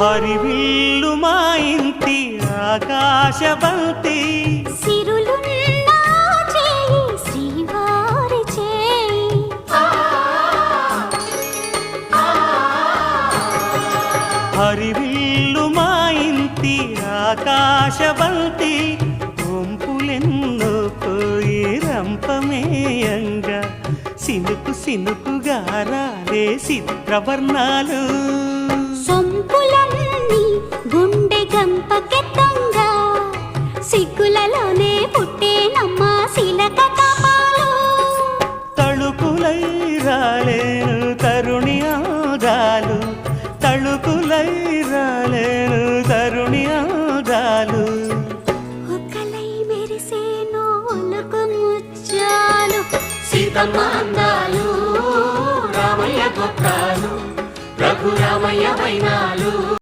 హరివిల్లు మా ఇంటి ఆకాశబంతి సిరులున్నా చేయి శ్రీవారి చేయి హరివిల్లు మా ఇంటి ఆకాశబంతి వంపులెన్నో పోయి రంపమేయంగా సినుకు సినుకుగా రాలే చిత్రవర్ణాలు సొంపులన్నీ గుండె గంపకెత్తంగా సిగ్గులలోనే పుట్టేనమ్మా శిలక కపాలు తళుకులై రాలేను తరుణి ఆదాలు తళుకులై రాలేను తరుణి ఆదాలు ఒకలై మెరిసేనో ఒలుకు ముచ్చాలు సీతమ్మ అందాలు రామయ్య గొప్పాలు రఘురామయ్య వైనా